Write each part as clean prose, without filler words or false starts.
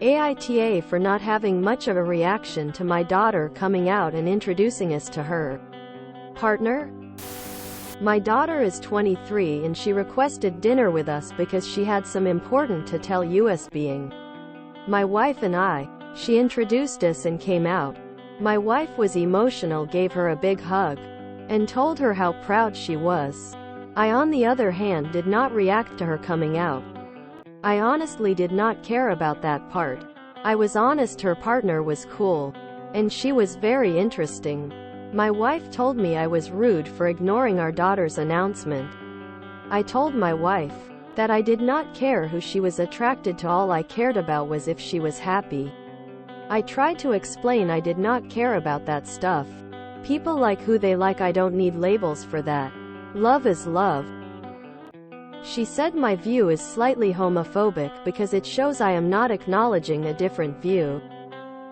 AITA for not having much of a reaction to my daughter coming out and introducing us to her partner. My daughter is 23 and she requested dinner with us because she had some important to tell us, being my wife and I. She introduced us and came out. My wife was emotional, gave her a big hug, and told her how proud she was. I, on the other hand, did not react to her coming out. I honestly did not care about that part. I was honest her partner was cool, and she was very interesting. My wife told me I was rude for ignoring our daughter's announcement. I told my wife that I did not care who she was attracted to, all I cared about was if she was happy. I tried to explain I did not care about that stuff. People like who they like, I don't need labels for that. Love is love. She said my view is slightly homophobic because it shows I am not acknowledging a different view.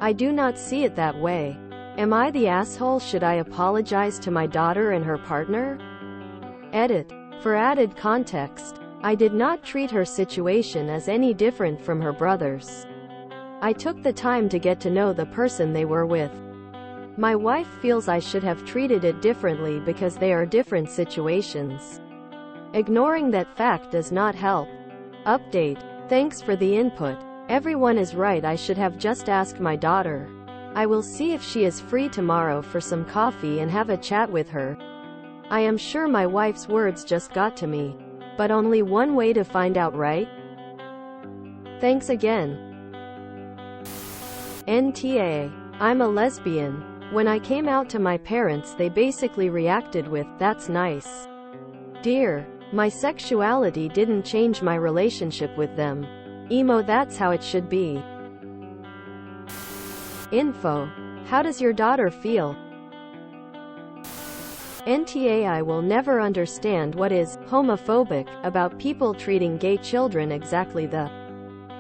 I do not see it that way. Am I the asshole? Should I apologize to my daughter and her partner? Edit. For added context, I did not treat her situation as any different from her brother's. I took the time to get to know the person they were with. My wife feels I should have treated it differently because they are different situations. Ignoring that fact does not help. Update. Thanks for the input. Everyone is right, I should have just asked my daughter. I will see if she is free tomorrow for some coffee and have a chat with her. I am sure my wife's words just got to me. But only one way to find out, right? Thanks again. NTA. I'm a lesbian. When I came out to my parents, they basically reacted with, "That's nice." Dear. My sexuality didn't change my relationship with them. Emo, that's how it should be. Info. How does your daughter feel? NTA. I will never understand what is homophobic about people treating gay children exactly the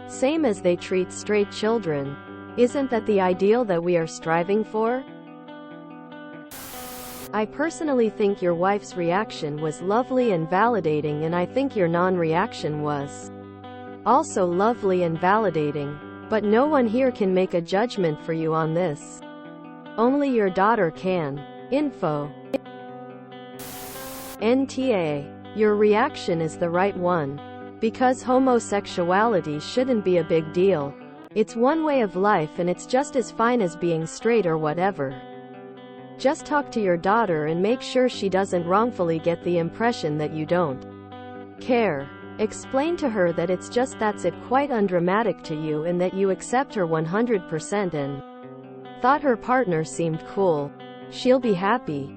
same as they treat straight children. Isn't that the ideal that we are striving for? I personally think your wife's reaction was lovely and validating, and I think your non-reaction was also lovely and validating. But no one here can make a judgment for you on this. Only your daughter can. Info. NTA. Your reaction is the right one. Because homosexuality shouldn't be a big deal. It's one way of life and it's just as fine as being straight or whatever. Just talk to your daughter and make sure she doesn't wrongfully get the impression that you don't care. Explain to her that it's just that's it, quite undramatic to you, and that you accept her 100% and thought her partner seemed cool. She'll be happy.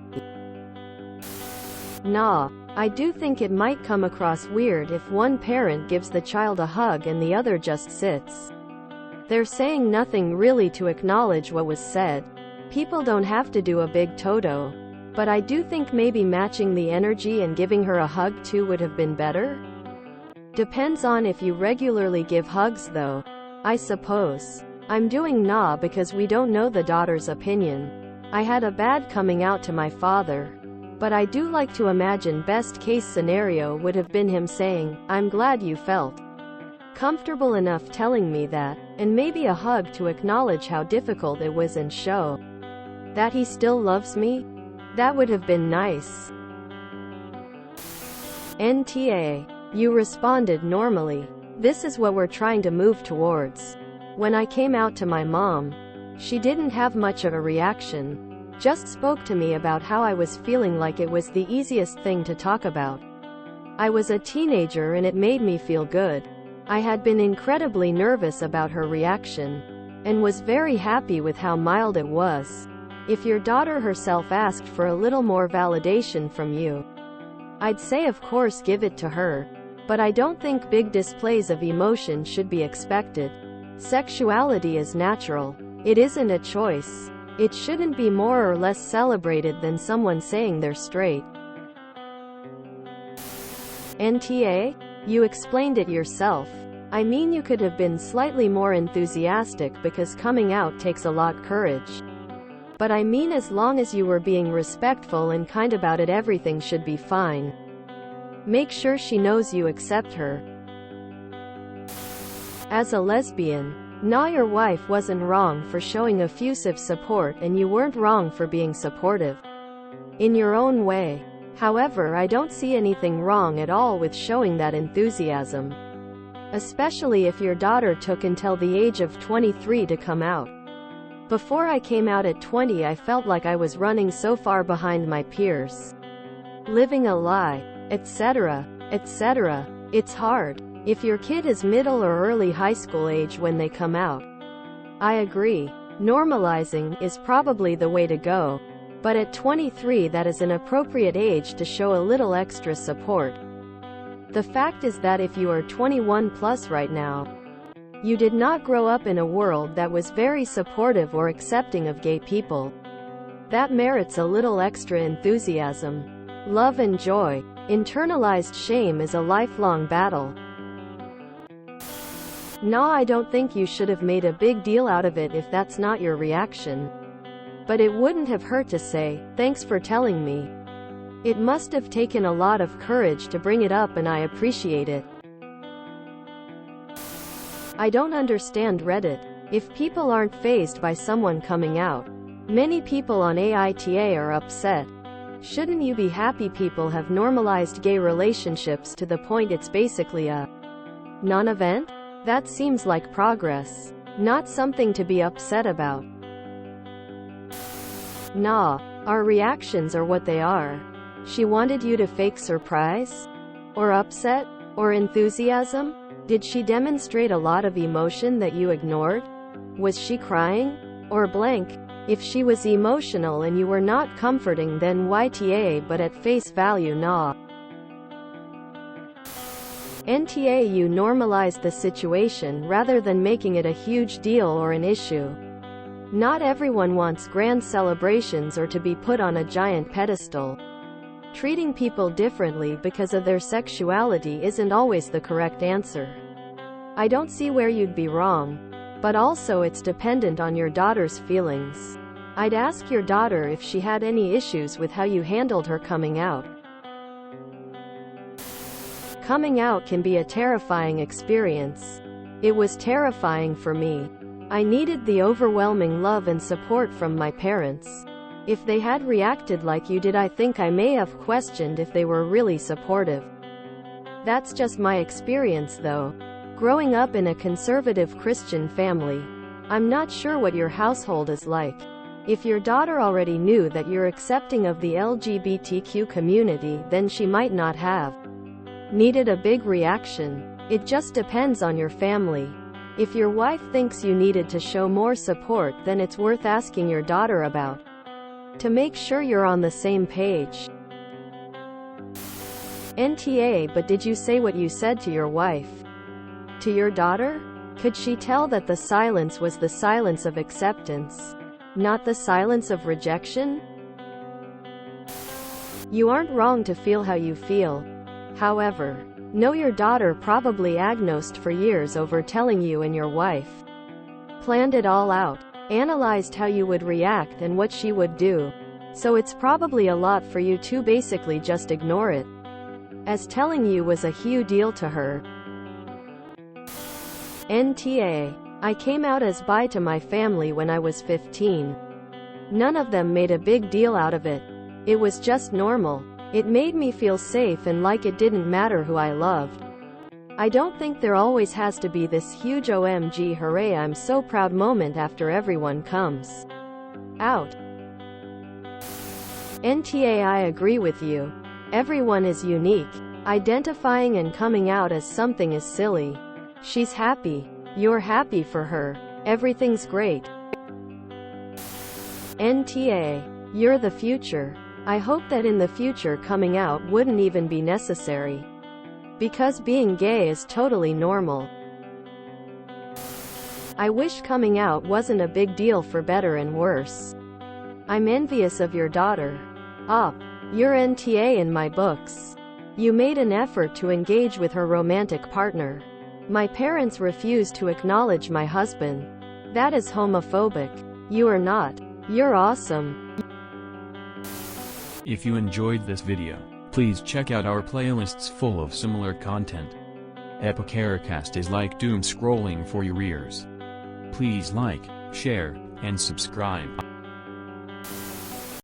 Nah. I do think it might come across weird if one parent gives the child a hug and the other just sits there saying nothing really to acknowledge what was said. People don't have to do a big toto. But I do think maybe matching the energy and giving her a hug too would have been better. Depends on if you regularly give hugs though, I suppose. I'm doing nah because we don't know the daughter's opinion. I had a bad coming out to my father. But I do like to imagine best case scenario would have been him saying, "I'm glad you felt comfortable enough telling me that," and maybe a hug to acknowledge how difficult it was and show that he still loves me. That would have been nice. NTA. You responded normally. This is what we're trying to move towards. When I came out to my mom, she didn't have much of a reaction. Just spoke to me about how I was feeling, like it was the easiest thing to talk about. I was a teenager and it made me feel good. I had been incredibly nervous about her reaction, and was very happy with how mild it was. If your daughter herself asked for a little more validation from you, I'd say of course give it to her. But I don't think big displays of emotion should be expected. Sexuality is natural. It isn't a choice. It shouldn't be more or less celebrated than someone saying they're straight. NTA? You explained it yourself. I mean, you could have been slightly more enthusiastic because coming out takes a lot of courage. But I mean, as long as you were being respectful and kind about it, everything should be fine. Make sure she knows you accept her as a lesbian. Nah, your wife wasn't wrong for showing effusive support, and you weren't wrong for being supportive. In your own way. However, I don't see anything wrong at all with showing that enthusiasm. Especially if your daughter took until the age of 23 to come out. Before I came out at 20, I felt like I was running so far behind my peers. Living a lie, etc., etc. It's hard. If your kid is middle or early high school age when they come out. I agree. Normalizing is probably the way to go. But at 23, that is an appropriate age to show a little extra support. The fact is that if you are 21 plus right now, you did not grow up in a world that was very supportive or accepting of gay people. That merits a little extra enthusiasm, love and joy. Internalized shame is a lifelong battle. Nah, I don't think you should have made a big deal out of it if that's not your reaction. But it wouldn't have hurt to say, "Thanks for telling me." It must have taken a lot of courage to bring it up, and I appreciate it. I don't understand Reddit. If people aren't fazed by someone coming out, many people on AITA are upset. Shouldn't you be happy people have normalized gay relationships to the point it's basically a non-event? That seems like progress, not something to be upset about. Nah, our reactions are what they are. She wanted you to fake surprise? Or upset? Or enthusiasm? Did she demonstrate a lot of emotion that you ignored? Was she crying? Or blank? If she was emotional and you were not comforting, then YTA, but at face value, nah. NTA, you normalized the situation rather than making it a huge deal or an issue. Not everyone wants grand celebrations or to be put on a giant pedestal. Treating people differently because of their sexuality isn't always the correct answer. I don't see where you'd be wrong. But also it's dependent on your daughter's feelings. I'd ask your daughter if she had any issues with how you handled her coming out. Coming out can be a terrifying experience. It was terrifying for me. I needed the overwhelming love and support from my parents. If they had reacted like you did, I think I may have questioned if they were really supportive. That's just my experience though. Growing up in a conservative Christian family. I'm not sure what your household is like. If your daughter already knew that you're accepting of the LGBTQ community, then she might not have needed a big reaction. It just depends on your family. If your wife thinks you needed to show more support, then it's worth asking your daughter about, to make sure you're on the same page. NTA, but did you say what you said to your wife? To your daughter? Could she tell that the silence was the silence of acceptance, not the silence of rejection? You aren't wrong to feel how you feel. However, know your daughter probably agnosed for years over telling you, and your wife planned it all out, analyzed how you would react and what she would do. So it's probably a lot for you to basically just ignore it, as telling you was a huge deal to her. NTA. I came out as bi to my family when I was 15. None of them made a big deal out of it. It was just normal. It made me feel safe and like it didn't matter who I loved. I don't think there always has to be this huge OMG hooray I'm so proud moment after everyone comes out. NTA, I agree with you. Everyone is unique. Identifying and coming out as something is silly. She's happy. You're happy for her. Everything's great. NTA. You're the future. I hope that in the future coming out wouldn't even be necessary. Because being gay is totally normal. I wish coming out wasn't a big deal, for better and worse. I'm envious of your daughter. You're NTA in my books. You made an effort to engage with her romantic partner. My parents refused to acknowledge my husband. That is homophobic. You are not. You're awesome. If you enjoyed this video, please check out our playlists full of similar content. AmITheAsshole is like doom scrolling for your ears. Please like, share, and subscribe.